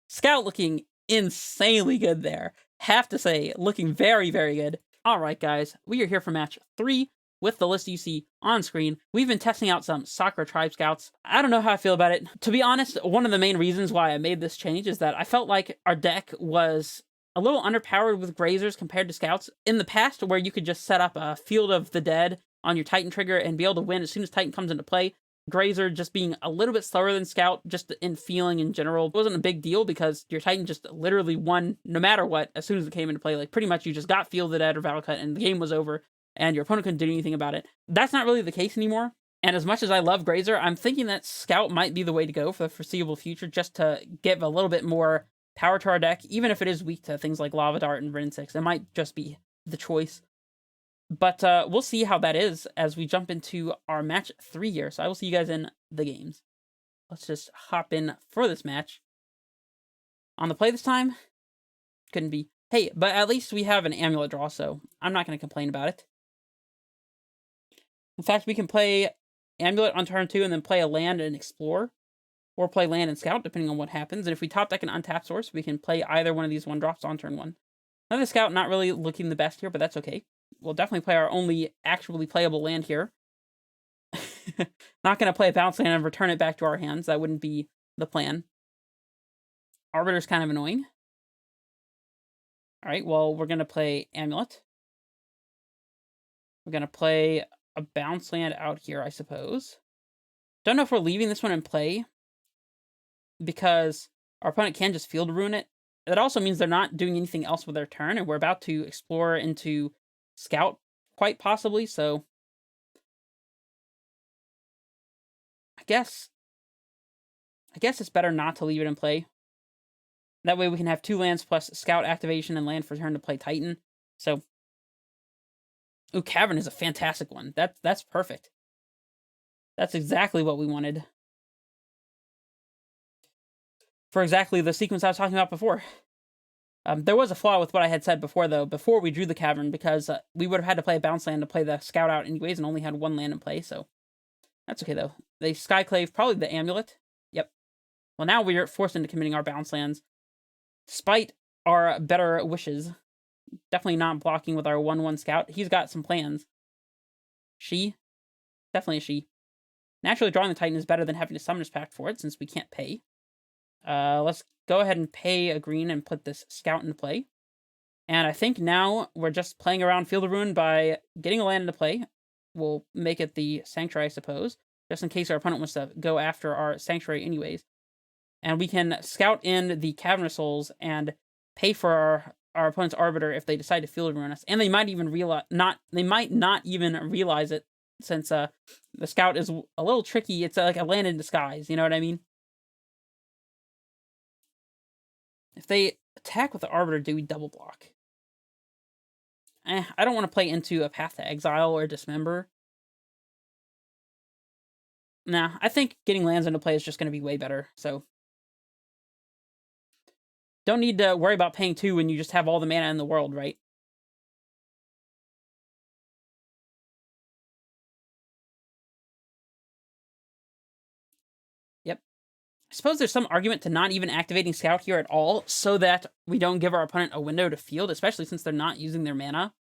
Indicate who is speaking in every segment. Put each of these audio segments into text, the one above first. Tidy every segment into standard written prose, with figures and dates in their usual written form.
Speaker 1: Scout looking insanely good there. Have to say, looking very, very good. Alright guys, we are here for match 3 with the list you see on screen. We've been testing out some Sakura-Tribe scouts. I don't know how I feel about it. To be honest, one of the main reasons why I made this change is that I felt like our deck was a little underpowered with Grazers compared to scouts. In the past, where you could just set up a Field of the Dead on your Titan trigger and be able to win as soon as Titan comes into play, Grazer just being a little bit slower than Scout, just in feeling in general, it wasn't a big deal because your Titan just literally won no matter what as soon as it came into play. Like, pretty much you just got Field of the Dead or Battle Cut and the game was over, and your opponent couldn't do anything about it. That's not really the case anymore. And as much as I love Grazer, I'm thinking that Scout might be the way to go for the foreseeable future, just to give a little bit more power to our deck, even if it is weak to things like Lava Dart and Rin 6. It might just be the choice. But we'll see how that is as we jump into our match 3 here. So I will see you guys in the games. Let's just hop in for this match. On the play this time, couldn't be. Hey, but at least we have an Amulet draw, so I'm not going to complain about it. In fact, we can play Amulet on turn 2 and then play a land and explore. Or play land and scout, depending on what happens. And if we top deck an untap source, we can play either one of these 1-drops on turn 1. Another scout not really looking the best here, but that's okay. We'll definitely play our only actually playable land here. Not going to play a bounce land and return it back to our hands. That wouldn't be the plan. Arbiter's kind of annoying. Alright, well, we're going to play Amulet. We're going to play a bounce land out here, I suppose. Don't know if we're leaving this one in play, because our opponent can just field ruin it. That also means they're not doing anything else with their turn, and we're about to explore into Scout, quite possibly, so I guess it's better not to leave it in play. That way we can have 2 lands plus Scout activation and land for turn to play Titan. So, ooh, Cavern is a fantastic one. That's perfect. That's exactly what we wanted. For exactly the sequence I was talking about before. There was a flaw with what I had said before, though, before we drew the Cavern, because we would have had to play a bounce land to play the Scout out anyways, and only had 1 land in play, so that's okay, though. The Skyclave, probably the Amulet. Yep. Well, now we're forced into committing our bounce lands, despite our better wishes. Definitely not blocking with our 1/1 Scout. He's got some plans. She? Definitely a she. Naturally, drawing the Titan is better than having to Summoner's Pact for it, since we can't pay. Let's go ahead and pay a green and put this Scout into play. And I think now we're just playing around Field of Ruin by getting a land into play. We'll make it the Sanctuary, I suppose, just in case our opponent wants to go after our Sanctuary anyways. And we can scout in the Cavern Souls and pay for our opponent's Arbiter if they decide to Field of Ruin us. And they might even they might not even realize it, since the Scout is a little tricky. It's like a land in disguise, you know what I mean? If they attack with the Arbiter, do we double block? I don't want to play into a Path to Exile or Dismember. Nah, I think getting lands into play is just going to be way better, so don't need to worry about paying 2 when you just have all the mana in the world, right? Yep. I suppose there's some argument to not even activating Scout here at all, so that we don't give our opponent a window to field, especially since they're not using their mana.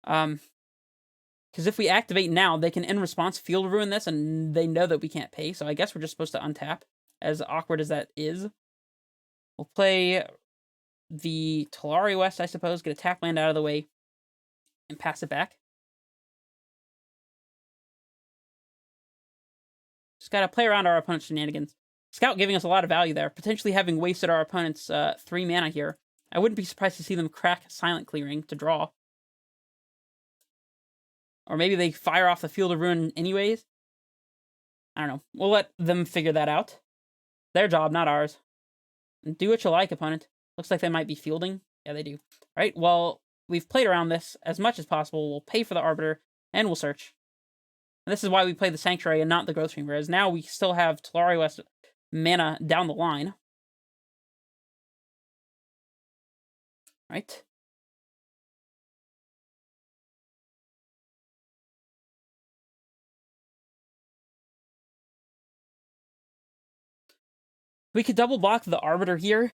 Speaker 1: Because if we activate now, they can, in response, Field Ruin this, and they know that we can't pay, so I guess we're just supposed to untap, as awkward as that is. We'll play the Talari West, I suppose, get a tap land out of the way, and pass it back. Just gotta play around our opponent's shenanigans. Scout giving us a lot of value there, potentially having wasted our opponent's 3 mana here. I wouldn't be surprised to see them crack Silent Clearing to draw. Or maybe they fire off the Field of Ruin anyways. I don't know. We'll let them figure that out. Their job, not ours. Do what you like, opponent. Looks like they might be fielding. Yeah, they do. Alright, well, we've played around this as much as possible. We'll pay for the Arbiter, and we'll search. And this is why we play the Sanctuary and not the Growth Stream, whereas now we still have Talari West mana down the line. Right? We could double block the Arbiter here.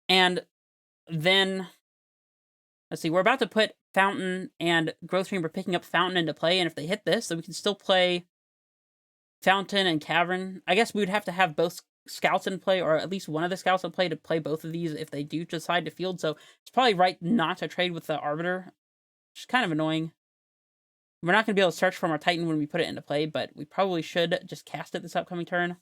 Speaker 1: And then, let's see, we're about to put Fountain and Growth Chamber picking up Fountain into play. And if they hit this, then we can still play Fountain and Cavern. I guess we would have to have both scouts in play, or at least one of the scouts in play to play both of these if they do decide to field. So it's probably right not to trade with the Arbiter, which is kind of annoying. We're not going to be able to search from our Titan when we put it into play, but we probably should just cast it this upcoming turn.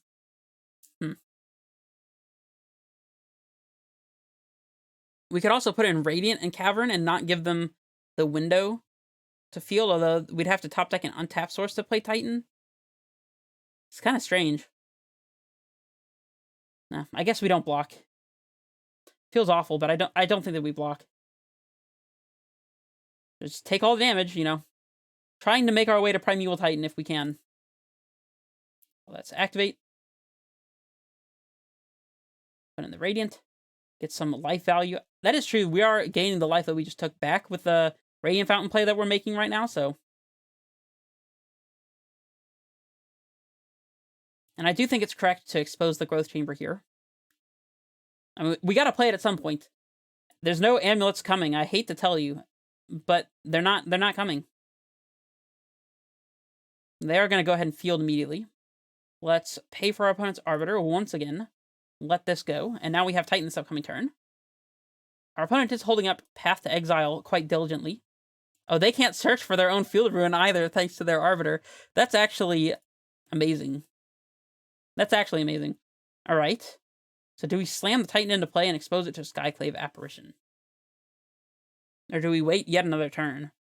Speaker 1: We could also put in Radiant and Cavern and not give them the window to field, although we'd have to top deck an untapped source to play Titan. It's kind of strange. Nah, I guess we don't block. Feels awful, but I don't think that we block. Just take all the damage, you know. Trying to make our way to Primeval Titan if we can. Let's activate. Put in the Radiant. Get some life value. That is true. We are gaining the life that we just took back with the Radiant Fountain play that we're making right now, so. And I do think it's correct to expose the Growth Chamber here. I mean, we gotta play it at some point. There's no amulets coming, I hate to tell you. But they're not coming. They are gonna go ahead and field immediately. Let's pay for our opponent's Arbiter once again. Let this go. And now we have Titan this upcoming turn. Our opponent is holding up Path to Exile quite diligently. Oh, they can't search for their own Field Ruin either, thanks to their Arbiter. That's actually amazing. That's actually amazing. Alright. So do we slam the Titan into play and expose it to Skyclave Apparition? Or do we wait yet another turn?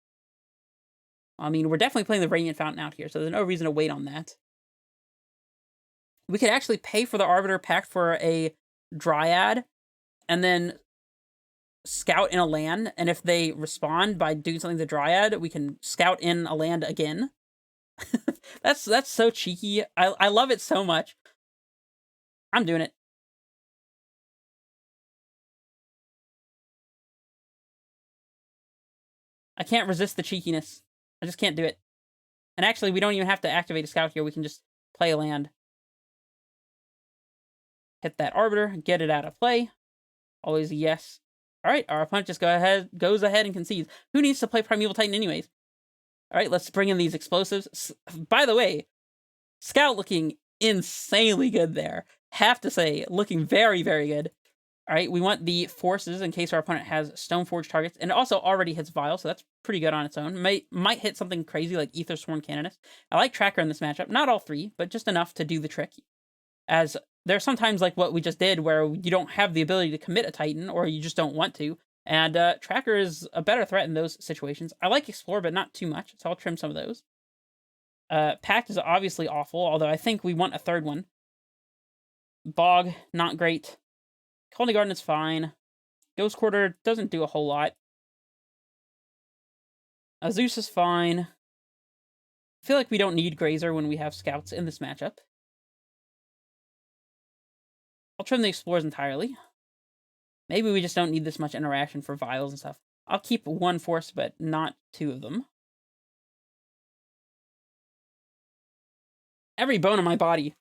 Speaker 1: I mean, we're definitely playing the Radiant Fountain out here, so there's no reason to wait on that. We could actually pay for the Arbiter, pack for a Dryad, and then scout in a land, and if they respond by doing something to Dryad, we can scout in a land again. That's so cheeky. I love it so much. I'm doing it. I can't resist the cheekiness. I just can't do it. And actually, we don't even have to activate a scout here. We can just play a land. Hit that Arbiter, get it out of play. Always a yes. Alright, our opponent just goes ahead and concedes. Who needs to play Primeval Titan anyways? Alright, let's bring in these explosives. By the way, Scout looking insanely good there. Have to say, looking very, very good. Alright, we want the forces in case our opponent has Stoneforge targets. And it also already hits Vial, so that's pretty good on its own. Might hit something crazy like Aethersworn Canonist. I like Tracker in this matchup. Not all three, but just enough to do the trick. As there's sometimes like what we just did where you don't have the ability to commit a Titan or you just don't want to. And Tracker is a better threat in those situations. I like Explore, but not too much, so I'll trim some of those. Pact is obviously awful, although I think we want a third one. Bog, not great. Colony Garden is fine. Ghost Quarter doesn't do a whole lot. Azus is fine. I feel like we don't need Grazer when we have scouts in this matchup. I'll trim the Explorers entirely. Maybe we just don't need this much interaction for Vials and stuff. I'll keep one force, but not two of them. Every bone in my body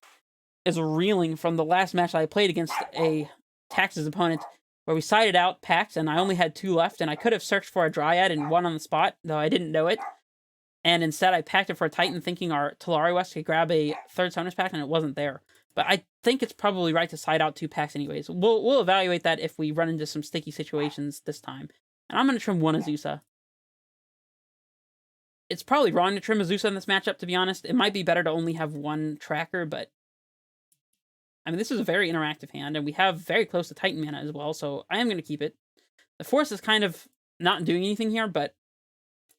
Speaker 1: is reeling from the last match I played against a Tax's opponent, where we sided out Pact, and I only had 2 left, and I could have searched for a Dryad and won on the spot, though I didn't know it. And instead, I packed it for a Titan, thinking our Talari West could grab a 3rd Summoners Pact, and it wasn't there. But I think it's probably right to side out 2 packs anyways. We'll evaluate that if we run into some sticky situations this time. And I'm going to trim 1 Azusa. It's probably wrong to trim Azusa in this matchup, to be honest. It might be better to only have 1 Tracker, but I mean, this is a very interactive hand, and we have very close to Titan mana as well, so I am going to keep it. The Force is kind of not doing anything here, but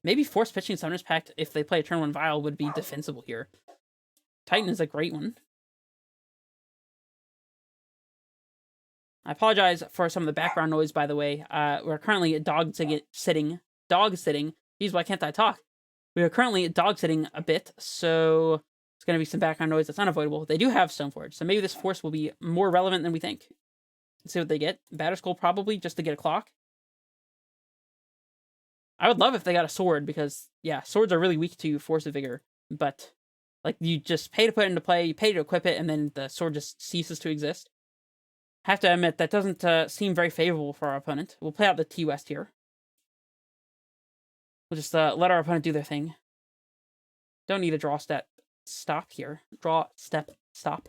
Speaker 1: maybe Force pitching Summoner's Pact if they play a turn 1 Vial would be defensible here. Titan is a great one. I apologize for some of the background noise, by the way. We're currently dog sitting. Geez, why can't I talk? We are currently dog sitting a bit, so it's going to be some background noise that's unavoidable. They do have Stoneforge, so maybe this force will be more relevant than we think. Let's see what they get. Batterskull probably, just to get a clock. I would love if they got a sword, because, yeah, swords are really weak to Force of Vigor, but Like, you just pay to put it into play, you pay to equip it, and then the sword just ceases to exist. Have to admit, that doesn't seem very favorable for our opponent. We'll play out the T-West here. We'll just let our opponent do their thing. Don't need a draw step stop here. Draw step stop.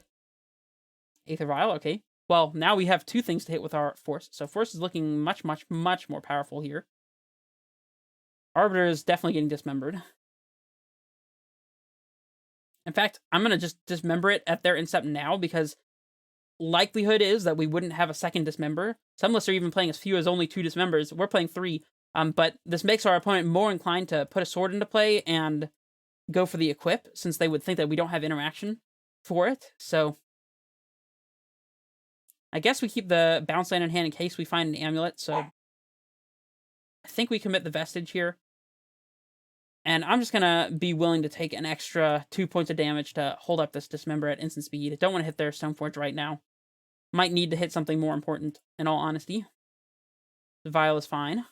Speaker 1: Aether Vial, okay. Well, now we have 2 things to hit with our Force. So Force is looking much, much, much more powerful here. Arbiter is definitely getting dismembered. In fact, I'm going to just dismember it at their incept now, because likelihood is that we wouldn't have a second dismember. Some lists are even playing as few as only 2 dismembers. We're playing 3. But this makes our opponent more inclined to put a sword into play and go for the equip, since they would think that we don't have interaction for it. So I guess we keep the bounce land in hand in case we find an amulet. So I think we commit the vestige here. And I'm just going to be willing to take an extra 2 points of damage to hold up this dismember at instant speed. Don't want to hit their Stoneforge right now. Might need to hit something more important, in all honesty. The Vial is fine.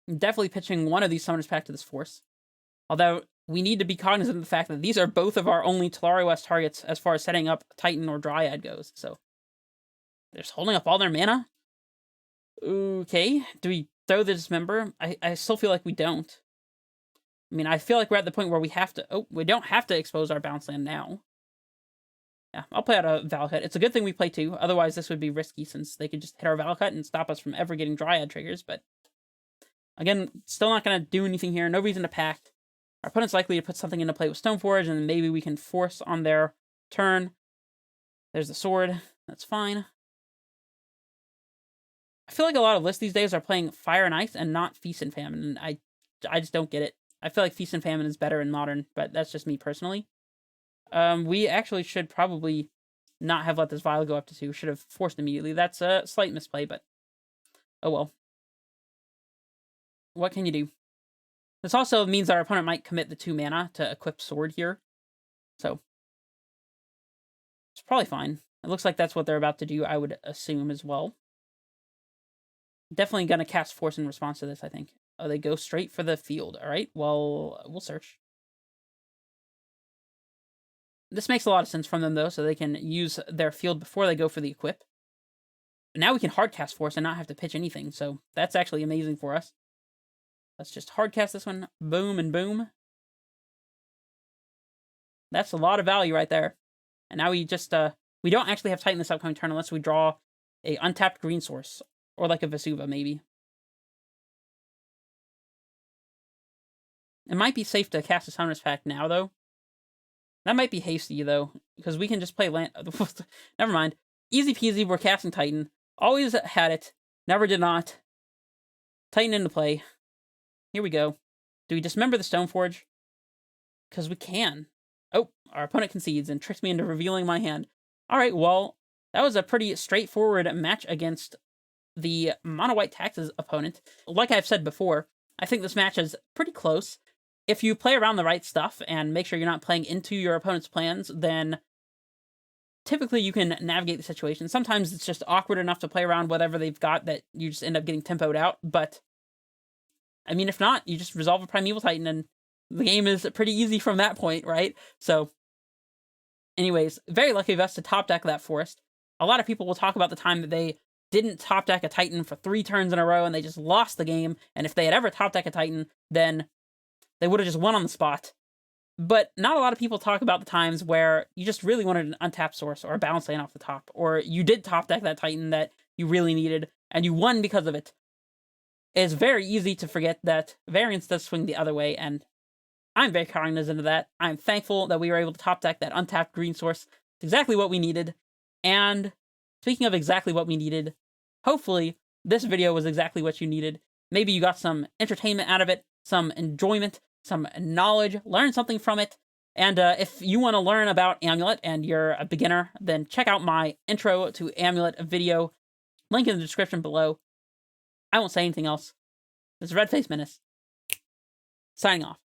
Speaker 1: I'm definitely pitching one of these summoners back to this Force. Although, we need to be cognizant of the fact that these are both of our only Talari West targets as far as setting up Titan or Dryad goes. So, they're just holding up all their mana? Okay, do we throw the dismember? I still feel like we don't. I mean, I feel like we're at the point where we have to... Oh, we don't have to expose our bounce land now. Yeah, I'll play out a Valakut. It's a good thing we play 2. Otherwise, this would be risky, since they could just hit our Valakut and stop us from ever getting Dryad triggers. But again, still not going to do anything here. No reason to pact. Our opponent's likely to put something into play with Stoneforge, and then maybe we can force on their turn. There's the sword. That's fine. I feel like a lot of lists these days are playing Fire and Ice and not Feast and Famine, and I just don't get it. I feel like Feast and Famine is better in Modern, but that's just me personally. We actually should probably not have let this Vial go up to 2. Should have forced immediately. That's a slight misplay, but oh well. What can you do? This also means our opponent might commit the 2 mana to equip Sword here. So, it's probably fine. It looks like that's what they're about to do, I would assume, as well. Definitely gonna cast Force in response to this, I think. Oh, they go straight for the field. Alright, well, we'll search. This makes a lot of sense from them, though, so they can use their field before they go for the equip. But now we can hardcast Force and not have to pitch anything, so that's actually amazing for us. Let's just hardcast this one. Boom and boom. That's a lot of value right there. And now we just, we don't actually have Titan this upcoming turn unless we draw a untapped green source. Or like a Vesuva, maybe. It might be safe to cast a Summoner's Pact now, though. That might be hasty, though, because we can just play land... Never mind. Easy peasy, we're casting Titan. Always had it. Never did not. Titan into play. Here we go. Do we dismember the Stoneforge? Because we can. Oh, our opponent concedes and tricks me into revealing my hand. Alright, well, that was a pretty straightforward match against the Mono-White Taxes opponent. Like I've said before, I think this match is pretty close. If you play around the right stuff and make sure you're not playing into your opponent's plans, then typically you can navigate the situation. Sometimes it's just awkward enough to play around whatever they've got that you just end up getting tempoed out, but I mean, if not, you just resolve a Primeval Titan and the game is pretty easy from that point, right? So, anyways, very lucky of us to top deck that Forest. A lot of people will talk about the time that they didn't top deck a Titan for 3 turns in a row and they just lost the game, and if they had ever top deck a Titan, then they would have just won on the spot. But not a lot of people talk about the times where you just really wanted an untapped source or a bounce lane off the top, or you did top deck that Titan that you really needed, and you won because of it. It's very easy to forget that variance does swing the other way, and I'm very cognizant of that. I'm thankful that we were able to top deck that untapped green source. It's exactly what we needed. And speaking of exactly what we needed, hopefully this video was exactly what you needed. Maybe you got some entertainment out of it, some enjoyment, some knowledge, learn something from it. And if you want to learn about Amulet and you're a beginner, then check out my intro to Amulet video. Link in the description below. I won't say anything else. This is Red Face Menace, signing off.